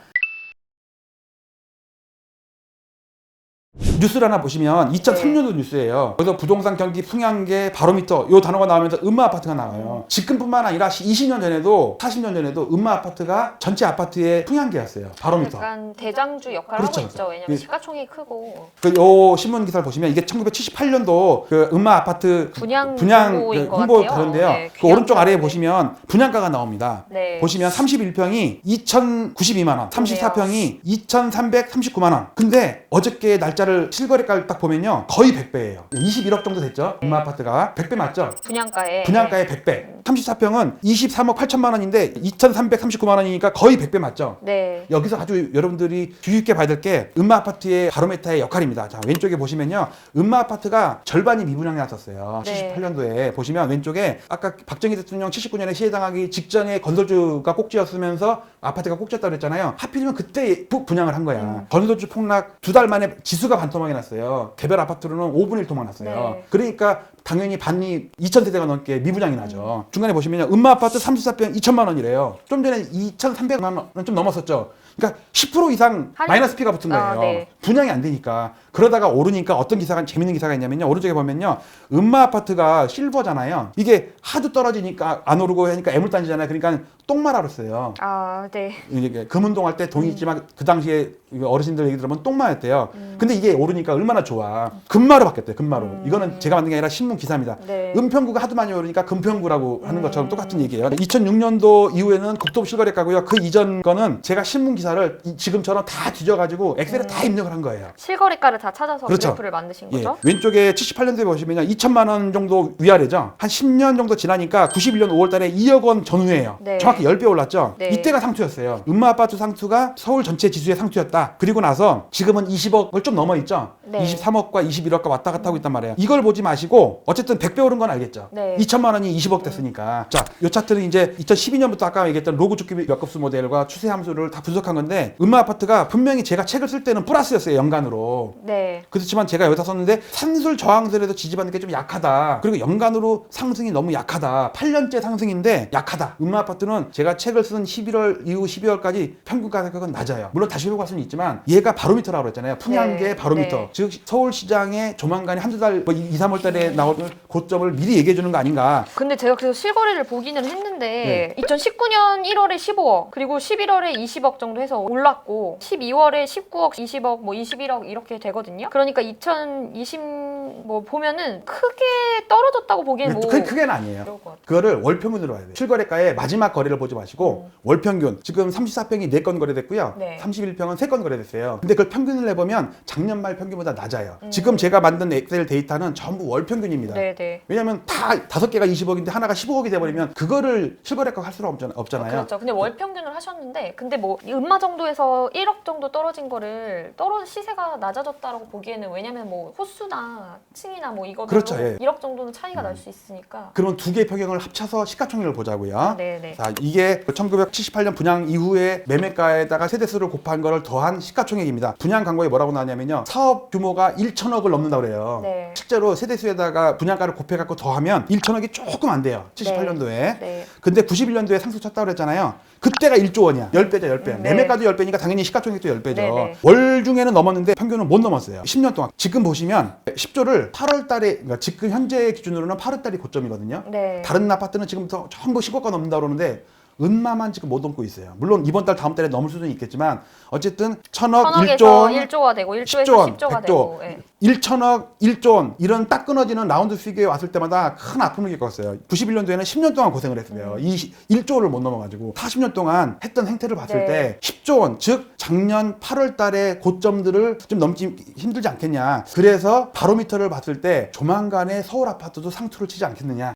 뉴스를 하나 보시면 2003년도 뉴스예요. 그래서 부동산 경기 풍향계 바로미터 이 단어가 나오면서 음마 아파트가 나와요. 지금뿐만 아니라 20년 전에도 40년 전에도 음마 아파트가 전체 아파트의 풍향계였어요. 바로미터. 약간 대장주 역할을 그렇죠. 하고 있죠. 왜냐면 시가총액이 크고 요 신문 기사를 보시면 이게 1978년도 그 음마 아파트 분양 그 홍보인 것 홍보 같아요. 다른데요. 네, 그 오른쪽 아래에 네. 보시면 분양가가 나옵니다. 네. 보시면 31평이 2,092만 원, 34평이 2,339만 원. 근데 어저께 날짜를 실거래가를 딱 보면요 거의 100배예요. 21억 정도 됐죠. 음마 아파트가 100배 맞죠? 분양가에 분양가의 100배. 34평은 23억 8천만 원인데 2,339만 원이니까 거의 100배 맞죠? 네. 여기서 아주 여러분들이 주의 깊게 봐야 될 게 음마 아파트의 바로메타의 역할입니다. 자, 왼쪽에 보시면요. 음마 아파트가 절반이 미분양이 났었어요. 네. 78년도에 보시면 왼쪽에 아까 박정희 대통령 79년에 시해당하기 직전에 건설주가 꼭지였으면서 아파트가 꼭지였다고 그랬잖아요. 하필이면 그때 분양을 한 거야. 건설주 폭락 2달 만에 지수가 반토막이 났어요. 개별 아파트로는 5분의 1 토막 났어요. 네. 그러니까 당연히 반이 2,000세대가 넘게 미분양이 나죠. 중간에 보시면요. 음마 아파트 34평 2천만 원이래요. 좀 전에 2,300만 원 좀 넘었었죠. 그러니까 10% 이상 마이너스 피가 붙은 거예요. 네. 분양이 안 되니까. 그러다가 오르니까 어떤 기사가 재밌는 기사가 있냐면요. 오른쪽에 보면요. 음마 아파트가 실버잖아요. 이게 하도 떨어지니까 안 오르고 하니까 애물단지잖아요. 그러니까 똥마라로 써요. 아, 네. 이게 금운동 할 때 돈이 있지만 그 당시에 어르신들 얘기 들으면 똥마였대요. 근데 이게 오르니까 얼마나 좋아. 금마로 바뀌었대요. 금마로. 이거는 제가 만든 게 아니라 신문 기사입니다. 네. 은평구가 하도 많이 오르니까 금평구라고 하는 것처럼 똑같은 얘기예요. 2006년도 이후에는 국토부 실거래가고요. 그 이전 거는 제가 신문 기사를 지금처럼 다 뒤져가지고 엑셀에 다 입력을 한 거예요. 실거래가를 다 찾아서 그렇죠. 그래프를 만드신 예. 거죠? 왼쪽에 78년도에 보시면 2천만 원 정도 위아래죠. 한 10년 정도 지나니까 91년 5월 달에 2억 원 전후예요. 네. 정확히 10배 올랐죠. 네. 이때가 상투였어요. 음마 아파트 상투가 서울 전체 지수의 상투였다. 그리고 나서 지금은 20억을 좀 넘어 있죠. 네. 23억과 21억과 왔다 갔다 하고 있단 말이에요. 이걸 보지 마시고 어쨌든 100배 오른 건 알겠죠. 네. 2천만 원이 20억 됐으니까. 자, 이 차트는 이제 2012년부터 아까 얘기했던 로그 주기 몇 급수 모델과 추세 함수를 다 분석한 건데 음마 아파트가 분명히 제가 책을 쓸 때는 플러스였어요. 연간으로. 네. 그렇지만 제가 여기다 썼는데 산술 저항술에도 지지받는 게 좀 약하다. 그리고 연간으로 상승이 너무 약하다. 8년째 상승인데 약하다. 음마 아파트는 제가 책을 쓴 11월 이후 12월까지 평균 가격은 낮아요. 물론 다시 올라갈 수는 있지만 얘가 바로미터라고 그랬잖아요. 풍향계 네. 바로미터. 네. 즉 서울시장에 조만간에 한두 달, 2, 3월 달에 나올 고점을 미리 얘기해 주는 거 아닌가. 근데 제가 그래서 실거래를 보기는 했는데 네. 2019년 1월에 15억 그리고 11월에 20억 정도 해서 올랐고 12월에 19억, 20억, 뭐 21억 이렇게 되거든요. 그러니까 2020 뭐 보면은 크게 떨어졌다고 보기엔 뭐 크게는 아니에요. 그럴 것 같아요. 그거를 월평균으로 봐야 돼요. 실거래가의 마지막 거래를 보지 마시고 월평균. 지금 34평이 4건 거래됐고요. 네. 31평은 3건 거래됐어요. 근데 그걸 평균을 내보면 작년 말 평균보다 낮아요. 지금 제가 만든 엑셀 데이터는 전부 월평균입니다. 네네. 왜냐하면 다 5개가 20억인데 하나가 15억이 돼버리면 그거를 실거래가 할 수는 없잖아요. 그렇죠. 근데 월평균을 하셨는데 근데 뭐 음마 정도에서 1억 정도 떨어진 거를 시세가 낮아졌다라고 보기에는 왜냐면 뭐 호수나 층이나 뭐 이거로 그렇죠, 예. 1억 정도는 차이가 날 수 있으니까. 그러면 두 개의 평형을 합쳐서 시가총액을 보자고요. 네네. 자, 이게 1978년 분양 이후에 매매가에다가 세대수를 곱한 거를 더한 시가총액입니다. 분양 광고에 뭐라고 나왔냐면요. 사업 규모가 1천억을 넘는다고 그래요. 네. 실제로 세대수에다가 분양가를 곱해갖고 더하면 1천억이 조금 안 돼요. 78년도에. 네. 근데 91년도에 상승 쳤다고 그랬잖아요. 그때가 1조 원이야. 10배죠, 10배. 네. 매매가도 10배니까 당연히 시가총액도 10배죠. 네네. 월 중에는 넘었는데 평균은 못 넘었어요. 10년 동안. 지금 보시면 10조를 8월 달에, 그러니까 지금 현재 기준으로는 8월 달이 고점이거든요. 네. 다른 아파트는 지금부터 전부 10억가 넘는다 그러는데 은마만 지금 못 넘고 있어요. 물론 이번 달 다음 달에 넘을 수는 있겠지만 어쨌든 1,000억, 1조 1,000억에서 원, 1조가 되고 1조에서 10조 원, 10조가 100조, 되고. 예. 1,000억, 1조 원 이런 딱 끊어지는 라운드 피겨에 왔을 때마다 큰 아픔을 겪었어요. 91년도에는 10년 동안 고생을 했어요. 1조를 못 넘어가지고 40년 동안 했던 행태를 봤을 네. 때 10조 원, 즉 작년 8월 달에 고점들을 좀 넘지 힘들지 않겠냐. 그래서 바로미터를 봤을 때 조만간에 서울 아파트도 상투를 치지 않겠느냐.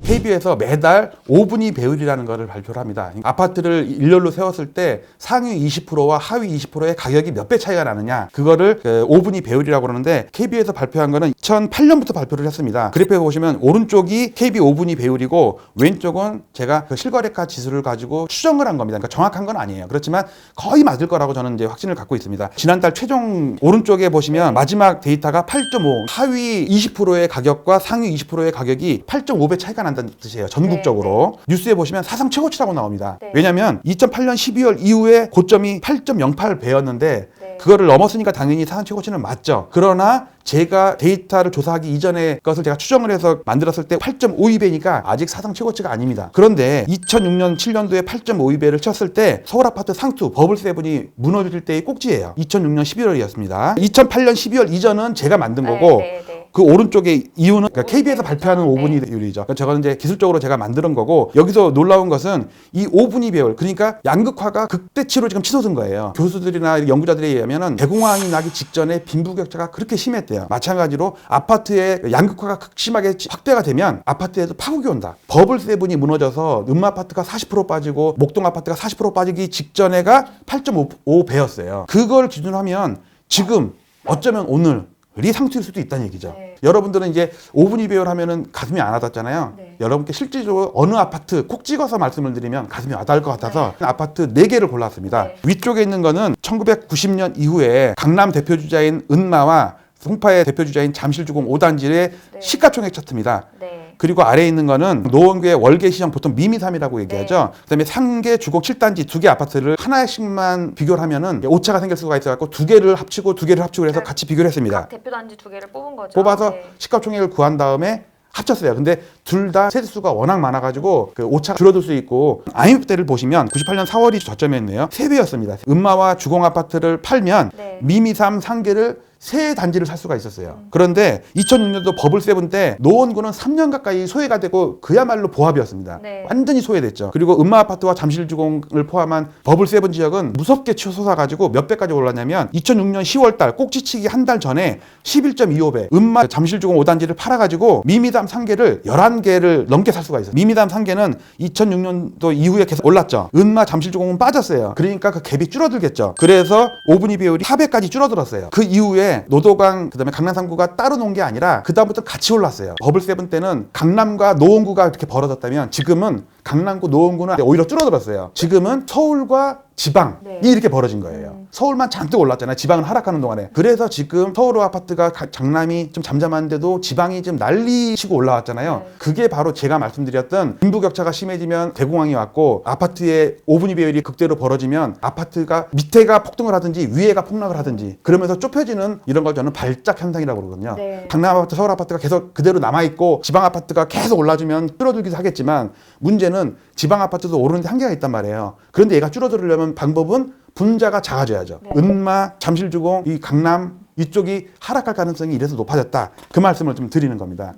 KB에서 매달 5분위 배율이라는 것을 발표를 합니다. 아파트를 일렬로 세웠을 때 상위 20%와 하위 20%의 가격이 몇 배 차이가 나느냐. 그거를 5분위 배율이라고 그러는데 KB에서 발표한 거는 2008년부터 발표를 했습니다. 그래프에 보시면 오른쪽이 KB 5분위 배율이고 왼쪽은 제가 그 실거래가 지수를 가지고 추정을 한 겁니다. 그러니까 정확한 건 아니에요. 그렇지만 거의 맞을 거라고 저는 이제 확신을 갖고 있습니다. 지난달 최종 오른쪽에 보시면 마지막 데이터가 8.5, 하위 20%의 가격과 상위 20%의 가격이 8.5배 차이가 난다는 뜻이에요. 전국적으로. 뉴스에 보시면 사상 최고치라고 나옵니다. 네. 왜냐하면 2008년 12월 이후에 고점이 8.08배였는데 네. 그거를 넘었으니까 당연히 사상 최고치는 맞죠. 그러나 제가 데이터를 조사하기 이전의 것을 제가 추정을 해서 만들었을 때 8.52배니까 아직 사상 최고치가 아닙니다. 그런데 2006년 7년도에 8.52배를 쳤을 때 서울 아파트 상투 버블 세븐이 무너질 때의 꼭지예요. 2006년 11월이었습니다. 2008년 12월 이전은 제가 만든 거고 네. 그 오른쪽에 이유는 그러니까 KB에서 발표하는 5분위 비율이죠. 그러니까 저거는 이제 기술적으로 제가 만드는 거고 여기서 놀라운 것은 이 5분위 비율 그러니까 양극화가 극대치로 지금 치솟은 거예요. 교수들이나 연구자들에 의하면은 대공황이 나기 직전에 빈부격차가 그렇게 심했대요. 마찬가지로 아파트의 양극화가 극심하게 확대가 되면 아파트에도 파국이 온다. 버블 세븐이 무너져서 음마아파트가 40% 빠지고 목동 아파트가 40% 빠지기 직전에가 8.5배였어요. 그걸 기준으로 하면 지금 어쩌면 오늘이 상투일 수도 있다는 얘기죠. 네. 여러분들은 이제 5분위 배열 하면은 가슴이 안 와닿잖아요. 네. 여러분께 실질적으로 어느 아파트 콕 찍어서 말씀을 드리면 가슴이 와닿을 것 같아서 아파트 4개를 골랐습니다. 네. 위쪽에 있는 거는 1990년 이후에 강남 대표주자인 은마와 송파의 대표주자인 잠실주공 5단지의 네. 시가총액 차트입니다. 네. 그리고 아래에 있는 거는 노원구의 월계시장 보통 미미삼이라고 얘기하죠. 그다음에 상계 주곡 7단지 2개 아파트를 하나씩만 비교를 하면은 오차가 생길 수가 있어갖고 2개를 합치고 2개를 합치고 해서 같이 비교를 했습니다. 각 대표 단지 2개를 뽑은 거죠. 뽑아서 네. 시가총액을 구한 다음에 합쳤어요. 근데 둘 다 세대수가 워낙 많아가지고 그 오차가 줄어들 수 있고 IMF 때를 보시면 98년 4월이 저점이었네요. 3배였습니다. 음마와 주공 아파트를 팔면 네. 미미삼 상계를 세 단지를 살 수가 있었어요. 그런데 2006년도 버블 세븐 때 노원구는 3년 가까이 소외가 되고 그야말로 보합이었습니다. 네. 완전히 소외됐죠. 그리고 음마 아파트와 잠실주공을 포함한 버블 세븐 지역은 무섭게 치솟아가지고 몇 배까지 올랐냐면 2006년 10월 달 꼭지치기 한 달 전에 11.25배 음마 잠실주공 5단지를 팔아가지고 미미담 상계를 11개를 넘게 살 수가 있어요. 미미담 상계는 2006년도 이후에 계속 올랐죠. 음마 잠실주공은 빠졌어요. 그러니까 그 갭이 줄어들겠죠. 그래서 5분위 비율이 4배까지 줄어들었어요. 그 이후에 노도강 그다음에 강남 3구가 따로 놓은 게 아니라 그다음부터 같이 올랐어요. 버블 세븐 때는 강남과 노원구가 이렇게 벌어졌다면 지금은 강남구 노원구는 오히려 줄어들었어요. 지금은 서울과 지방이 네. 이렇게 벌어진 거예요. 서울만 잔뜩 올랐잖아요. 지방은 하락하는 동안에. 그래서 지금 서울 아파트가 장남이 좀 잠잠한데도 지방이 좀 난리치고 올라왔잖아요. 네. 그게 바로 제가 말씀드렸던 빈부격차가 심해지면 대공황이 왔고 아파트의 5분위 비율이 극대로 벌어지면 아파트가 밑에가 폭등을 하든지 위에가 폭락을 하든지 그러면서 좁혀지는 이런 걸 저는 발작 현상이라고 그러거든요. 네. 강남 아파트, 서울 아파트가 계속 그대로 남아있고 지방 아파트가 계속 올라주면 줄어들기도 하겠지만 문제는 지방 아파트도 오르는데 한계가 있단 말이에요. 그런데 얘가 줄어들려면 방법은 분자가 작아져야죠. 네. 은마, 잠실주공, 이 강남 이쪽이 하락할 가능성이 이래서 높아졌다. 그 말씀을 좀 드리는 겁니다.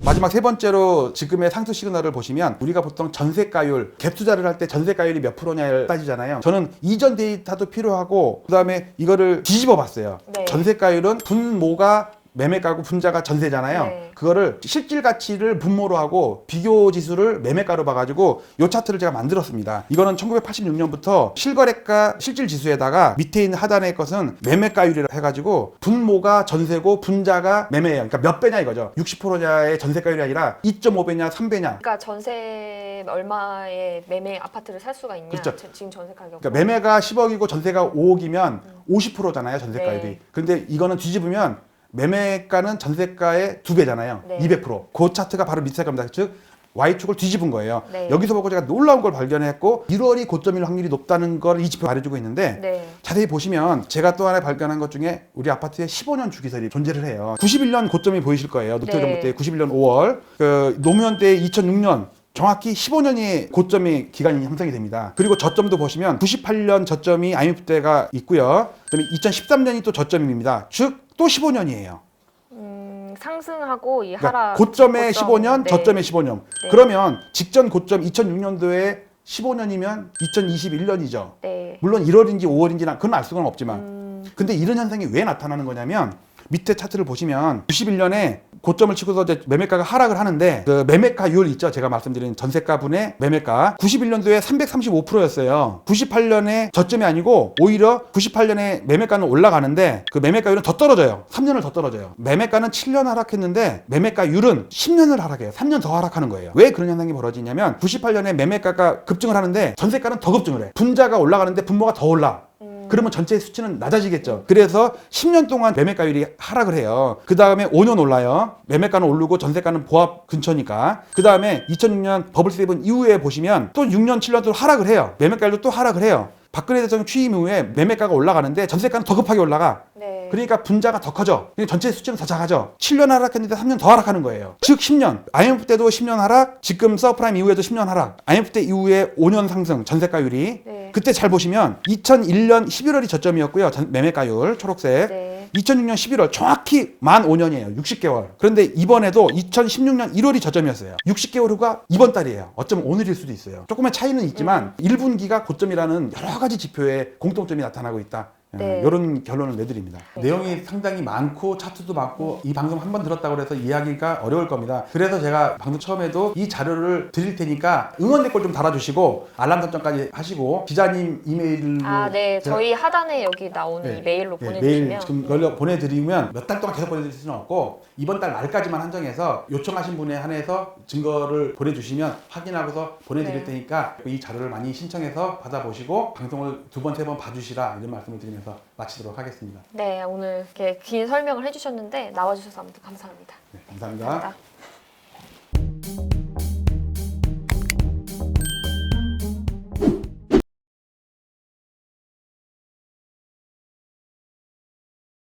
마지막 세 번째로 지금의 상승 시그널을 보시면 우리가 보통 전세가율, 갭 투자를 할 때 전세가율이 몇 프로냐를 따지잖아요. 저는 이전 데이터도 필요하고 그다음에 이거를 뒤집어 봤어요. 네. 전세가율은 분모가 매매가고 분자가 전세잖아요. 네. 그거를 실질 가치를 분모로 하고 비교 지수를 매매가로 봐가지고 이 차트를 제가 만들었습니다. 이거는 1986년부터 실거래가 실질 지수에다가 밑에 있는 하단의 것은 매매가율이라고 해가지고 분모가 전세고 분자가 매매예요. 그러니까 몇 배냐 이거죠. 60%냐의 전세가율이 아니라 2.5배냐 3배냐. 그러니까 전세 얼마에 매매 아파트를 살 수가 있냐? 그렇죠. 지금 전세 가격. 그러니까 매매가 10억이고 전세가 5억이면 50%잖아요. 전세가율이. 네. 근데 이거는 뒤집으면 매매가는 전세가의 2배잖아요. 네. 200%. 그 차트가 바로 밑에 겁니다. 즉 Y축을 뒤집은 거예요. 네. 여기서 보고 제가 놀라운 걸 발견했고 1월이 고점일 확률이 높다는 걸 이 지표 말해주고 있는데 네. 자세히 보시면 제가 또 하나 발견한 것 중에 우리 아파트에 15년 주기설이 존재를 해요. 91년 고점이 보이실 거예요. 노태정부 네. 때 91년 5월, 그 노무현 때 2006년 정확히 15년이 고점이 기간이 형성이 됩니다. 그리고 저점도 보시면 98년 저점이 IMF 때가 있고요. 그다음에 2013년이 또 저점입니다. 즉 또 15년이에요. 상승하고 이 그러니까 하락 고점에 고점. 15년, 네. 저점에 15년. 네. 그러면 직전 고점 2006년도에 15년이면 2021년이죠. 네. 물론 1월인지 5월인지는 그건 알 수는 없지만. 근데 이런 현상이 왜 나타나는 거냐면 밑에 차트를 보시면 91년에 고점을 치고서 이제 매매가가 하락을 하는데 그 매매가율 있죠. 제가 말씀드린 전세가분의 매매가 91년도에 335%였어요. 98년에 저점이 아니고 오히려 98년에 매매가는 올라가는데 그 매매가율은 더 떨어져요. 3년을 더 떨어져요. 매매가는 7년 하락했는데 매매가율은 10년을 하락해요. 3년 더 하락하는 거예요. 왜 그런 현상이 벌어지냐면 98년에 매매가가 급증을 하는데 전세가는 더 급증을 해. 분자가 올라가는데 분모가 더 올라. 그러면 전체 수치는 낮아지겠죠. 그래서 10년 동안 매매가율이 하락을 해요. 그 다음에 5년 올라요. 매매가는 오르고 전세가는 보합 근처니까. 그 다음에 2006년 버블 세븐 이후에 보시면 또 6년, 7년 또 하락을 해요. 매매가율도 또 하락을 해요. 박근혜 대통령 취임 이후에 매매가가 올라가는데 전세가는 더 급하게 올라가. 네. 그러니까 분자가 더 커져. 그러니까 전체 수치는 더 작아져. 7년 하락했는데 3년 더 하락하는 거예요. 즉 10년. IMF 때도 10년 하락, 지금 서프라임 이후에도 10년 하락. IMF 때 이후에 5년 상승, 전세가율이. 네. 그때 잘 보시면 2001년 11월이 저점이었고요. 매매가율 초록색. 네. 2006년 11월 정확히 만 5년이에요. 60개월. 그런데 이번에도 2016년 1월이 저점이었어요. 60개월 후가 이번 달이에요. 어쩌면 오늘일 수도 있어요. 조금의 차이는 있지만 1분기가 고점이라는 여러 가지 지표에 공통점이 나타나고 있다. 네. 이런 결론을 내드립니다. 네. 내용이 상당히 많고 차트도 많고 이 방송 한 번 들었다고 해서 이해하기가 어려울 겁니다. 그래서 제가 방송 처음에도 이 자료를 드릴 테니까 응원 댓글 좀 달아주시고 알람 설정까지 하시고 기자님 이메일로 네. 제가- 저희 하단에 여기 나오는 네. 이 메일로 네, 보내주시면 메일 지금 걸려 보내드리면 몇 달 동안 계속 보내드릴 수는 없고 이번 달 말까지만 한정해서 요청하신 분에 한해서 증거를 보내주시면 확인하고서 보내드릴 네. 테니까 이 자료를 많이 신청해서 받아보시고 방송을 2번, 3번 봐주시라 이런 말씀을 드리면서 마치도록 하겠습니다. 네, 오늘 이렇게 긴 설명을 해주셨는데 나와주셔서 아무튼 감사합니다. 네, 감사합니다. 감사합니다.